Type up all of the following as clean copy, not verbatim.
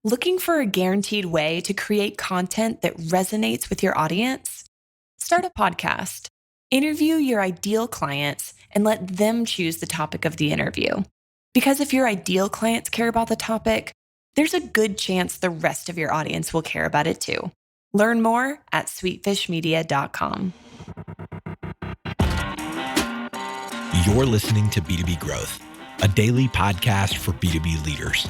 Looking for a guaranteed way to create content that resonates with your audience? Start a podcast. Interview your ideal clients and let them choose the topic of the interview. Because if your ideal clients care about the topic, there's a good chance the rest of your audience will care about it too. Learn more at sweetfishmedia.com. You're listening to B2B Growth, a daily podcast for B2B leaders.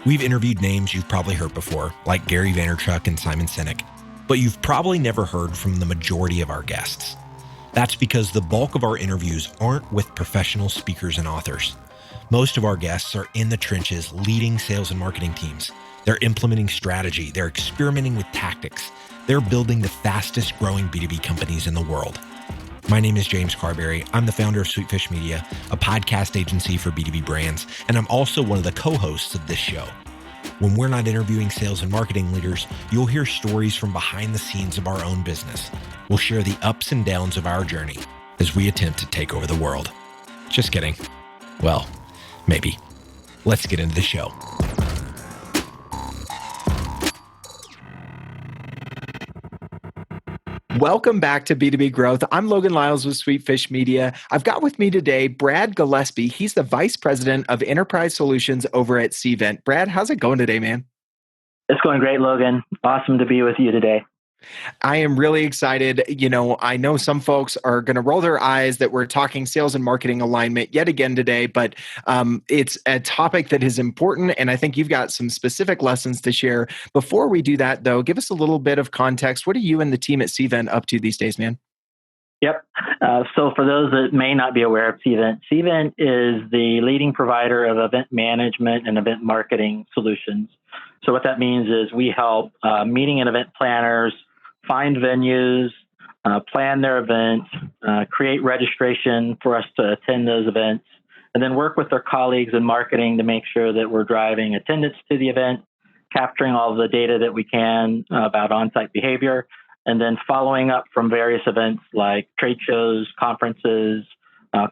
We've interviewed names you've probably heard before, like Gary Vaynerchuk and Simon Sinek, but you've probably never heard from the majority of our guests. That's because the bulk of our interviews aren't with professional speakers and authors. Most of our guests are in the trenches leading sales and marketing teams. They're implementing strategy. They're experimenting with tactics. They're building the fastest growing B2B companies in the world. My name is James Carberry. I'm the founder of Sweetfish Media, a podcast agency for B2B brands, and I'm also one of the co-hosts of this show. When we're not interviewing sales and marketing leaders, you'll hear stories from behind the scenes of our own business. We'll share the ups and downs of our journey as we attempt to take over the world. Just kidding. Well, maybe. Let's get into the show. Welcome back to B2B Growth. I'm Logan Lyles with Sweetfish Media. I've got with me today Brad Gillespie. He's the Vice President of Enterprise Solutions over at Cvent. Brad, how's it going today, man? It's going great, Logan. Awesome to be with you today. I am really excited. I know some folks are going to roll their eyes that we're talking sales and marketing alignment yet again today, but it's a topic that is important, and I think you've got some specific lessons to share. Before we do that, though, give us a little bit of context. What are you and the team at Cvent up to these days, man? Yep. So for those that may not be aware of Cvent, Cvent is the leading provider of event management and event marketing solutions. So what that means is we help meeting and event planners find venues, plan their events, create registration for us to attend those events, and then work with their colleagues in marketing to make sure that we're driving attendance to the event, capturing all of the data that we can about on-site behavior, and then following up from various events like trade shows, conferences,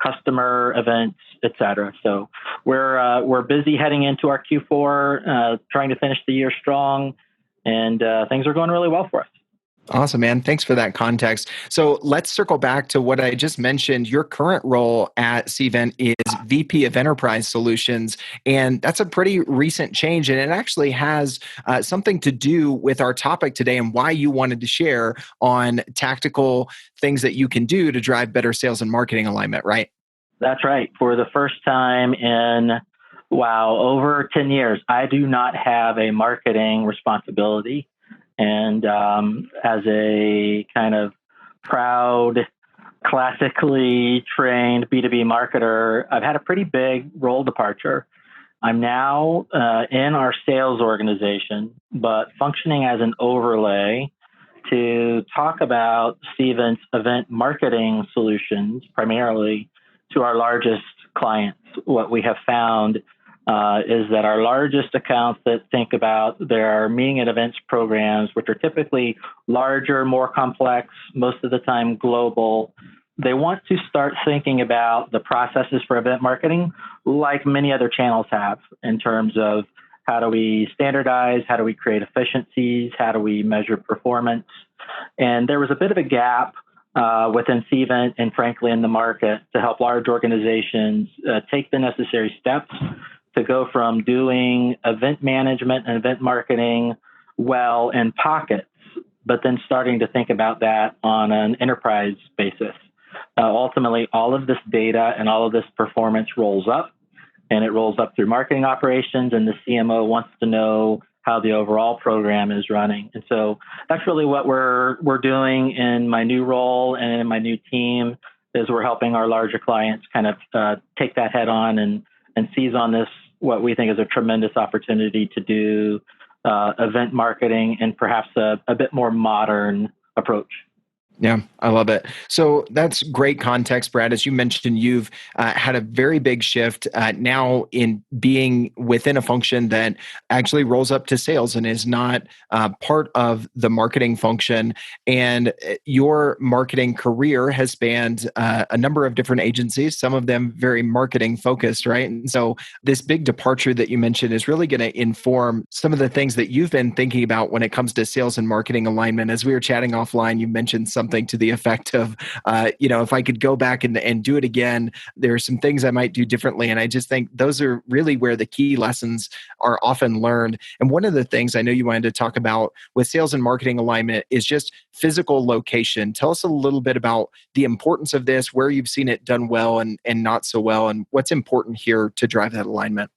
customer events, et cetera. So we're busy heading into our Q4, trying to finish the year strong, and things are going really well for us. Awesome, man. Thanks for that context. So let's circle back to what I just mentioned. Your current role at Cvent is VP of Enterprise Solutions, and that's a pretty recent change. And it actually has something to do with our topic today and why you wanted to share on tactical things that you can do to drive better sales and marketing alignment, right? That's right. For the first time in, over 10 years, I do not have a marketing responsibility. And as a kind of proud, classically trained B2B marketer, I've had a pretty big role departure. I'm now in our sales organization, but functioning as an overlay to talk about Cvent's event marketing solutions, primarily to our largest clients. What we have found is that our largest accounts that think about their meeting and events programs, which are typically larger, more complex, most of the time global, they want to start thinking about the processes for event marketing like many other channels have in terms of how do we standardize, how do we create efficiencies, how do we measure performance. And there was a bit of a gap within Cvent and frankly in the market to help large organizations take the necessary steps to go from doing event management and event marketing well in pockets, but then starting to think about that on an enterprise basis. Ultimately, all of this data and all of this performance rolls up, and it rolls up through marketing operations, and the CMO wants to know how the overall program is running. And so that's really what we're doing in my new role and in my new team is we're helping our larger clients kind of take that head on and seize on this, what we think is a tremendous opportunity to do event marketing and perhaps a bit more modern approach. Yeah, I love it. So that's great context, Brad. As you mentioned, you've had a very big shift now in being within a function that actually rolls up to sales and is not part of the marketing function. And your marketing career has spanned a number of different agencies, some of them very marketing focused, right? And so this big departure that you mentioned is really going to inform some of the things that you've been thinking about when it comes to sales and marketing alignment. As we were chatting offline, you mentioned something to the effect of, if I could go back and do it again, there are some things I might do differently. And I just think those are really where the key lessons are often learned. And one of the things I know you wanted to talk about with sales and marketing alignment is just physical location. Tell us a little bit about the importance of this, where you've seen it done well and not so well, and what's important here to drive that alignment.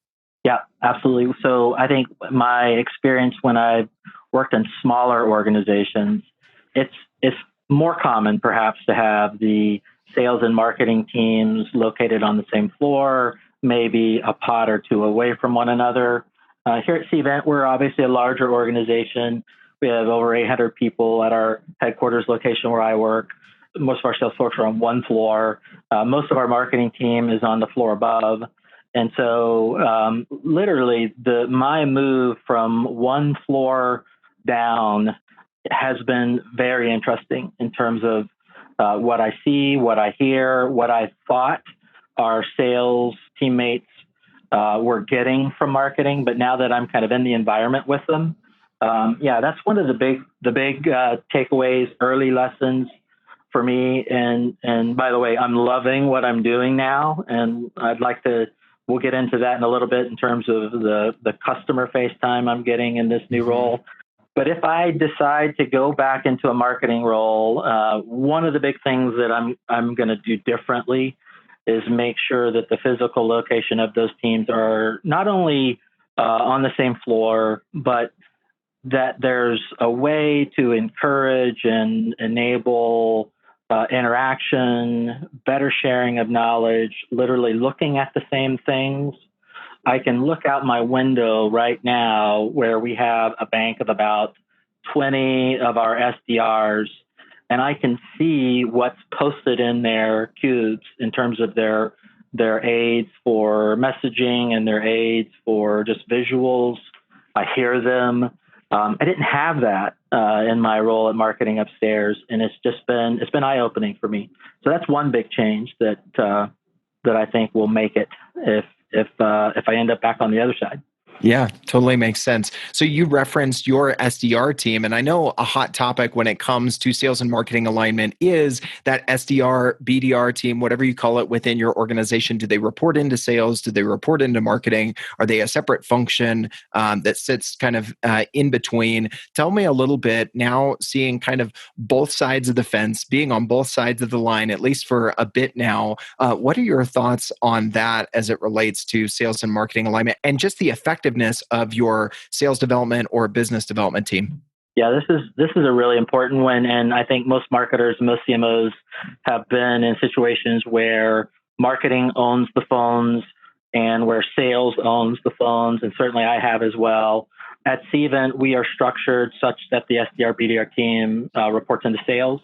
Yeah, absolutely. So I think my experience when I've worked in smaller organizations, it's more common perhaps to have the sales and marketing teams located on the same floor, maybe a pod or two away from one another. Here at Cvent, we're obviously a larger organization. We have over 800 people at our headquarters location where I work. Most of our sales folks are on one floor. Most of our marketing team is on the floor above. And so literally my move from one floor down has been very interesting in terms of what I see, what I hear, what I thought our sales teammates were getting from marketing. But now that I'm kind of in the environment with them, that's one of the big takeaways, early lessons for me. And by the way, I'm loving what I'm doing now, and we'll get into that in a little bit in terms of the customer face time I'm getting in this new role. But if I decide to go back into a marketing role, one of the big things that I'm going to do differently is make sure that the physical location of those teams are not only on the same floor, but that there's a way to encourage and enable interaction, better sharing of knowledge, literally looking at the same things. I can look out my window right now where we have a bank of about 20 of our SDRs, and I can see what's posted in their cubes in terms of their aids for messaging and their aids for just visuals. I hear them. I didn't have that in my role at marketing upstairs, and it's been eye-opening for me. So that's one big change that I think will make it if I end up back on the other side. Yeah, totally makes sense. So you referenced your SDR team, and I know a hot topic when it comes to sales and marketing alignment is that SDR, BDR team, whatever you call it within your organization. Do they report into sales? Do they report into marketing? Are they a separate function that sits kind of in between? Tell me a little bit now, seeing kind of both sides of the fence, being on both sides of the line, at least for a bit now. What are your thoughts on that as it relates to sales and marketing alignment and just the effectiveness of your sales development or business development team? Yeah, this is a really important one, and I think most marketers, most CMOs have been in situations where marketing owns the phones and where sales owns the phones, and certainly I have as well. At Cvent, we are structured such that the SDR BDR team reports into sales.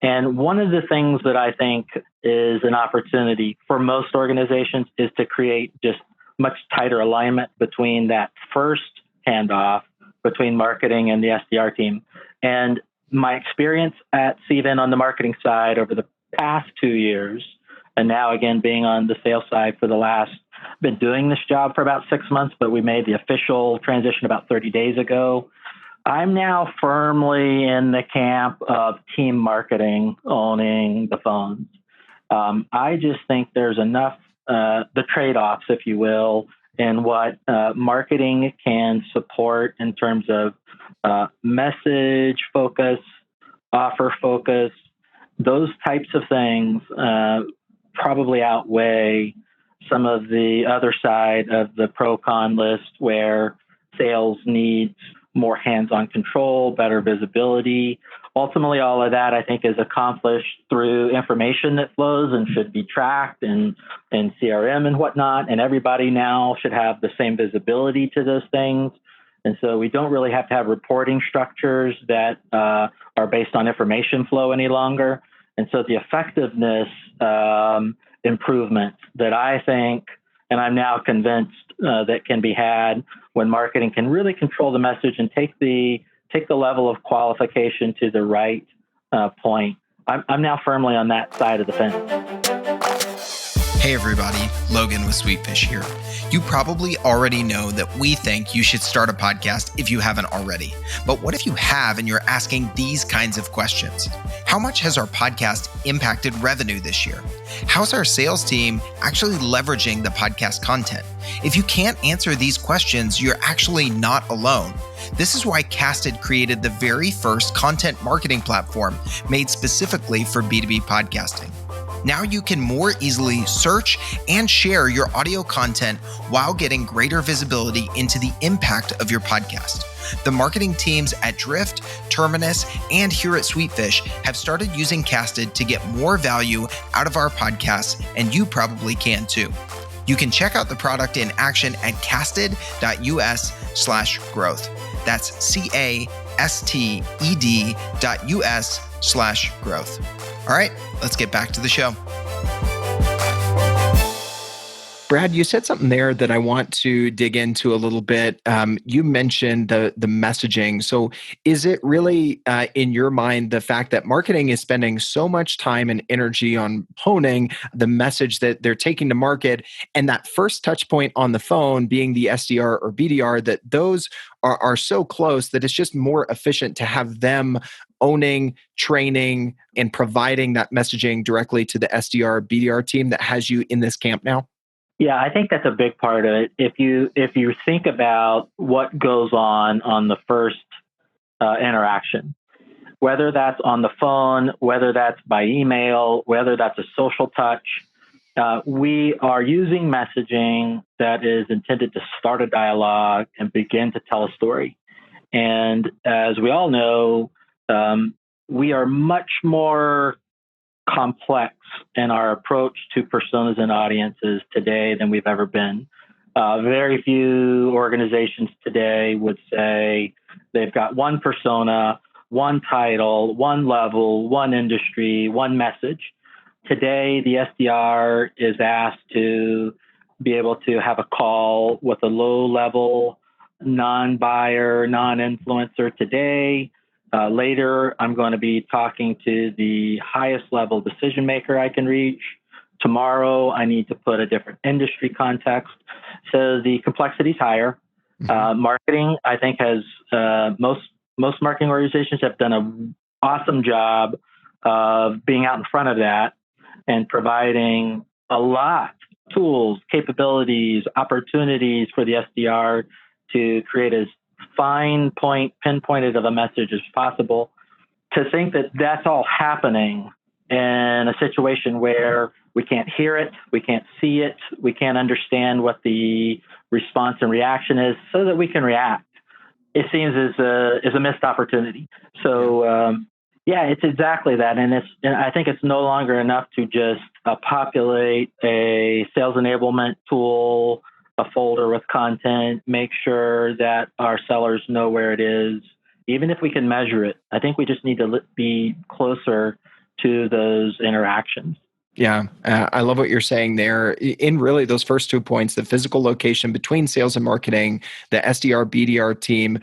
And one of the things that I think is an opportunity for most organizations is to create just much tighter alignment between that first handoff between marketing and the SDR team. And my experience at Cvent on the marketing side over the past 2 years, and now again being on the sales side for I've been doing this job for about 6 months, but we made the official transition about 30 days ago. I'm now firmly in the camp of team marketing owning the phones. I just think there's enough the trade-offs, if you will, in what marketing can support in terms of message focus, offer focus. Those types of things probably outweigh some of the other side of the pro-con list where sales needs more hands-on control, better visibility. Ultimately, all of that, I think, is accomplished through information that flows and should be tracked in CRM and whatnot. And everybody now should have the same visibility to those things. And so we don't really have to have reporting structures that are based on information flow any longer. And so the effectiveness improvements that I think, and I'm now convinced that can be had when marketing can really control the message and take the level of qualification to the right point. I'm now firmly on that side of the fence. Hey everybody, Logan with Sweetfish here. You probably already know that we think you should start a podcast if you haven't already. But what if you have and you're asking these kinds of questions? How much has our podcast impacted revenue this year? How's our sales team actually leveraging the podcast content? If you can't answer these questions, you're actually not alone. This is why Casted created the very first content marketing platform made specifically for B2B podcasting. Now you can more easily search and share your audio content while getting greater visibility into the impact of your podcast. The marketing teams at Drift, Terminus, and here at Sweetfish have started using Casted to get more value out of our podcasts, and you probably can too. You can check out the product in action at casted.us/growth. That's casted.us/growth. All right, let's get back to the show. Brad, you said something there that I want to dig into a little bit. You mentioned the messaging. So is it really, in your mind, the fact that marketing is spending so much time and energy on honing the message that they're taking to market, and that first touch point on the phone being the SDR or BDR, that those are so close that it's just more efficient to have them owning, training, and providing that messaging directly to the SDR, BDR team that has you in this camp now? Yeah, I think that's a big part of it. If you think about what goes on the first interaction, whether that's on the phone, whether that's by email, whether that's a social touch, we are using messaging that is intended to start a dialogue and begin to tell a story. And as we all know, we are much more complex in our approach to personas and audiences today than we've ever been. Very few organizations today would say they've got one persona, one title, one level, one industry, one message. Today, the SDR is asked to be able to have a call with a low-level, non-buyer, non-influencer today. Later, I'm going to be talking to the highest level decision maker I can reach. Tomorrow, I need to put a different industry context. So the complexity is higher. Marketing, I think, has most marketing organizations have done an awesome job of being out in front of that and providing a lot of tools, capabilities, opportunities for the SDR to create as fine point, pinpointed of a message as possible. To think that that's all happening in a situation where we can't hear it, we can't see it, we can't understand what the response and reaction is so that we can react, it seems is a missed opportunity. So, yeah, it's exactly that. And I think it's no longer enough to just populate a sales enablement tool, a folder with content, make sure that our sellers know where it is, even if we can measure it. I think we just need to be closer to those interactions. Yeah, I love what you're saying there. In really those first 2 points, the physical location between sales and marketing, the SDR, BDR team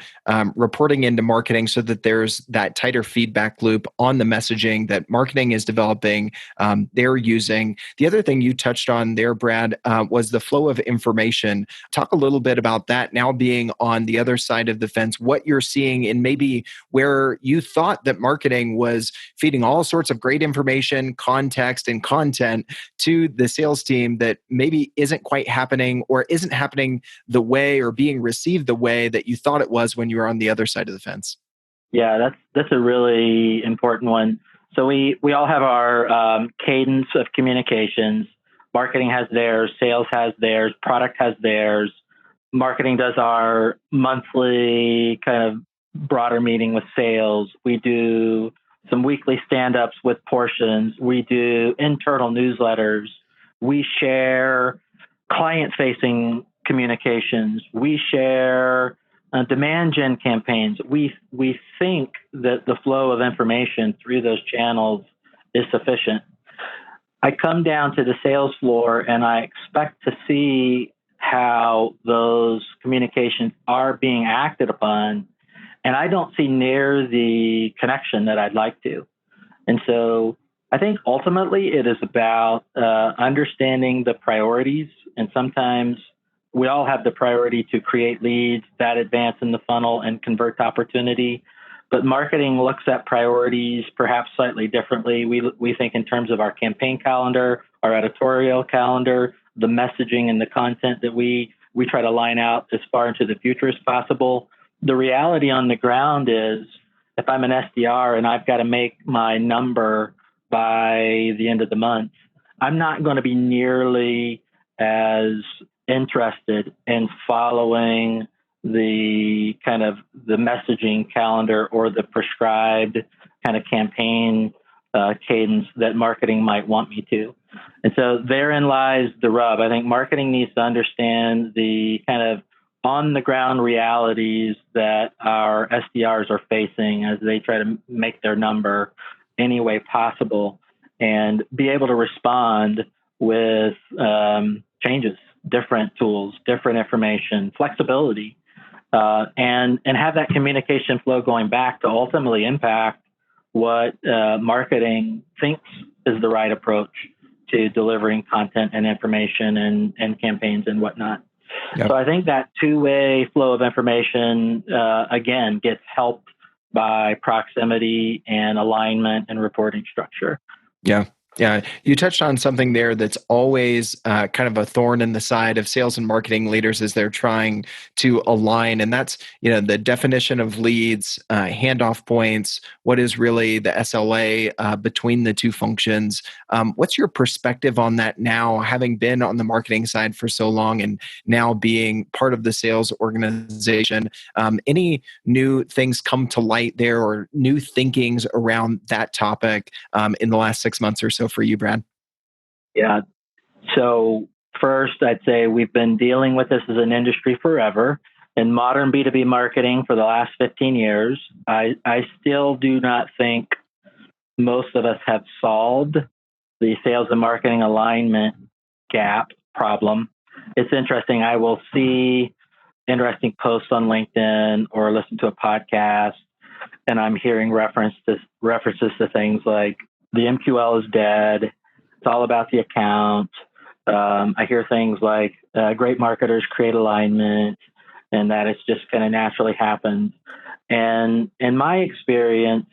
reporting into marketing so that there's that tighter feedback loop on the messaging that marketing is developing, they're using. The other thing you touched on there, Brad, was the flow of information. Talk a little bit about that now being on the other side of the fence, what you're seeing and maybe where you thought that marketing was feeding all sorts of great information, context, and content to the sales team that maybe isn't quite happening or isn't happening the way or being received the way that you thought it was when you were on the other side of the fence. Yeah, that's a really important one. So we all have our cadence of communications. Marketing has theirs, sales has theirs, product has theirs. Marketing does our monthly kind of broader meeting with sales. We do some weekly stand-ups with portions. We do internal newsletters. We share client-facing communications. We share demand gen campaigns, we think that the flow of information through those channels is sufficient. I come down to the sales floor and I expect to see how those communications are being acted upon, and I don't see near the connection that I'd like to. And so I think ultimately it is about understanding the priorities. And sometimes we all have the priority to create leads that advance in the funnel and convert to opportunity. But marketing looks at priorities perhaps slightly differently. We think in terms of our campaign calendar, our editorial calendar, the messaging and the content that we try to line out as far into the future as possible. The reality on the ground is if I'm an SDR and I've got to make my number by the end of the month, I'm not going to be nearly as interested in following the kind of the messaging calendar or the prescribed kind of campaign cadence that marketing might want me to. And so therein lies the rub. I think marketing needs to understand the kind of on the ground realities that our SDRs are facing as they try to make their number any way possible and be able to respond with changes, different tools, different information, flexibility, and have that communication flow going back to ultimately impact what marketing thinks is the right approach to delivering content and information and campaigns and whatnot. Yep. So I think that two-way flow of information, again, gets helped by proximity and alignment and reporting structure. Yeah. Yeah, you touched on something there that's always kind of a thorn in the side of sales and marketing leaders as they're trying to align, and that's the definition of leads, handoff points. What is really the SLA between the two functions? What's your perspective on that now, having been on the marketing side for so long and now being part of the sales organization? Any new things come to light there, or new thinkings around that topic in the last 6 months or so for you, Brad? Yeah. So first, I'd say we've been dealing with this as an industry forever. In modern B2B marketing for the last 15 years, I still do not think most of us have solved the sales and marketing alignment gap problem. It's interesting. I will see interesting posts on LinkedIn or listen to a podcast, and I'm hearing references to things like the MQL is dead. It's all about the account. I hear things like great marketers create alignment and that it's just kind of naturally happens. And in my experience,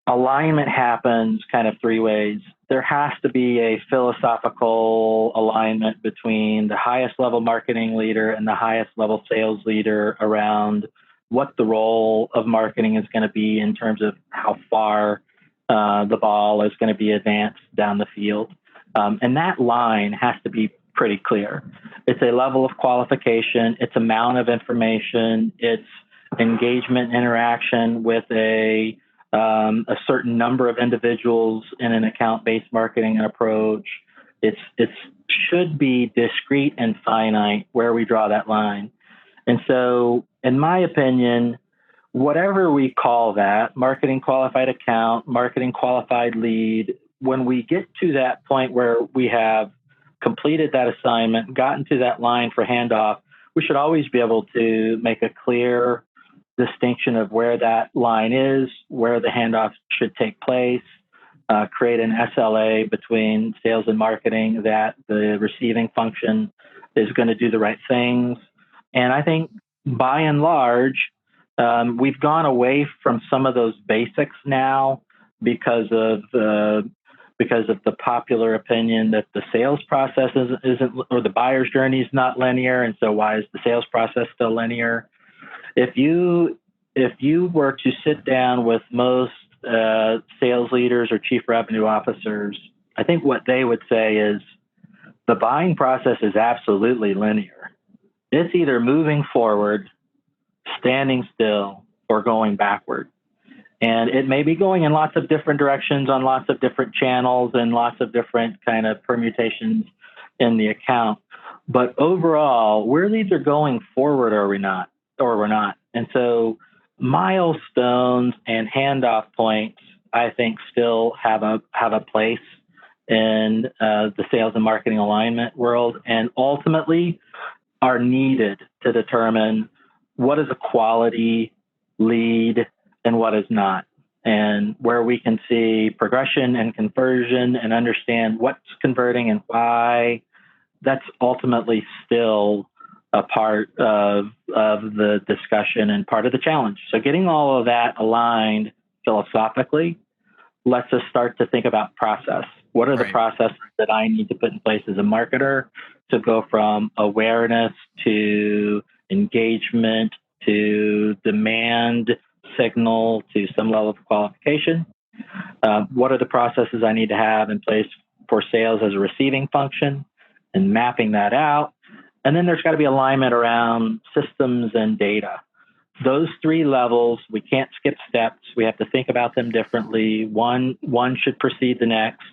alignment happens kind of three ways. There has to be a philosophical alignment between the highest level marketing leader and the highest level sales leader around what the role of marketing is going to be in terms of how far the ball is going to be advanced down the field. And that line has to be pretty clear. It's a level of qualification, it's amount of information, it's engagement, interaction with a certain number of individuals in an account-based marketing approach. It should be discrete and finite where we draw that line. And so, in my opinion, whatever we call that, marketing qualified account, marketing qualified lead, when we get to that point where we have completed that assignment, gotten to that line for handoff, we should always be able to make a clear distinction of where that line is, where the handoff should take place, create an SLA between sales and marketing that the receiving function is going to do the right things. And I think by and large, we've gone away from some of those basics now because of the popular opinion that the sales process isn't, or the buyer's journey is not linear, and so why is the sales process still linear? If you were to sit down with most sales leaders or chief revenue officers, I think what they would say is the buying process is absolutely linear. It's either moving forward, standing still, or going backward. And it may be going in lots of different directions on lots of different channels and lots of different kind of permutations in the account. But overall, we're either going forward or we're not. And so milestones and handoff points, I think, still have a place in the sales and marketing alignment world, and ultimately are needed to determine what is a quality lead and what is not, and where we can see progression and conversion and understand what's converting and why. That's ultimately still a part of the discussion and part of the challenge. So getting all of that aligned philosophically lets us start to think about process. What are the processes that I need to put in place as a marketer to go from awareness to engagement to demand signal to some level of qualification? What are the processes I need to have in place for sales as a receiving function and mapping that out? And then there's got to be alignment around systems and data. Those three levels, we can't skip steps. We have to think about them differently. One should precede the next.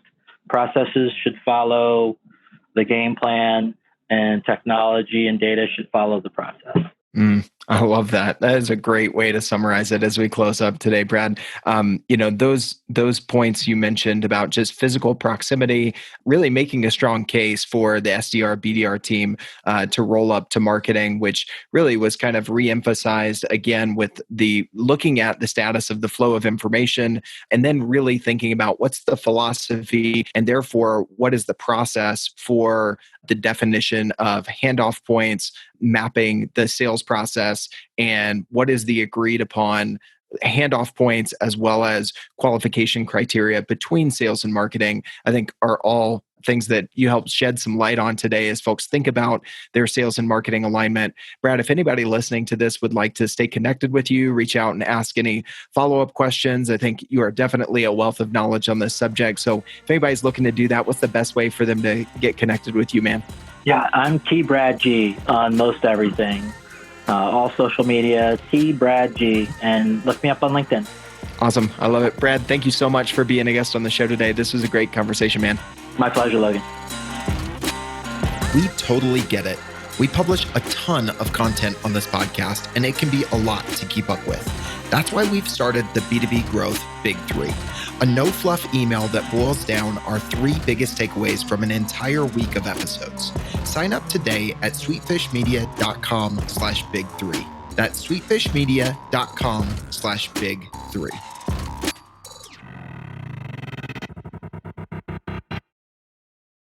Processes should follow the game plan, and technology and data should follow the process. I love that. That is a great way to summarize it as we close up today, Brad. Those points you mentioned about just physical proximity, really making a strong case for the SDR, BDR team to roll up to marketing, which really was kind of reemphasized again with the looking at the status of the flow of information, and then really thinking about what's the philosophy and therefore what is the process for the definition of handoff points, mapping the sales process, and what is the agreed upon handoff points as well as qualification criteria between sales and marketing, I think are all things that you helped shed some light on today as folks think about their sales and marketing alignment. Brad, if anybody listening to this would like to stay connected with you, reach out and ask any follow-up questions, I think you are definitely a wealth of knowledge on this subject. So if anybody's looking to do that, what's the best way for them to get connected with you, man? Yeah, I'm T Brad G on most everything. All social media, T Brad G, and look me up on LinkedIn. Awesome. I love it. Brad, thank you so much for being a guest on the show today. This was a great conversation, man. My pleasure, Logan. We totally get it. We publish a ton of content on this podcast, and it can be a lot to keep up with. That's why we've started the B2B Growth Big Three, a no-fluff email that boils down our 3 biggest takeaways from an entire week of episodes. Sign up today at sweetfishmedia.com/big3. That's sweetfishmedia.com/big3.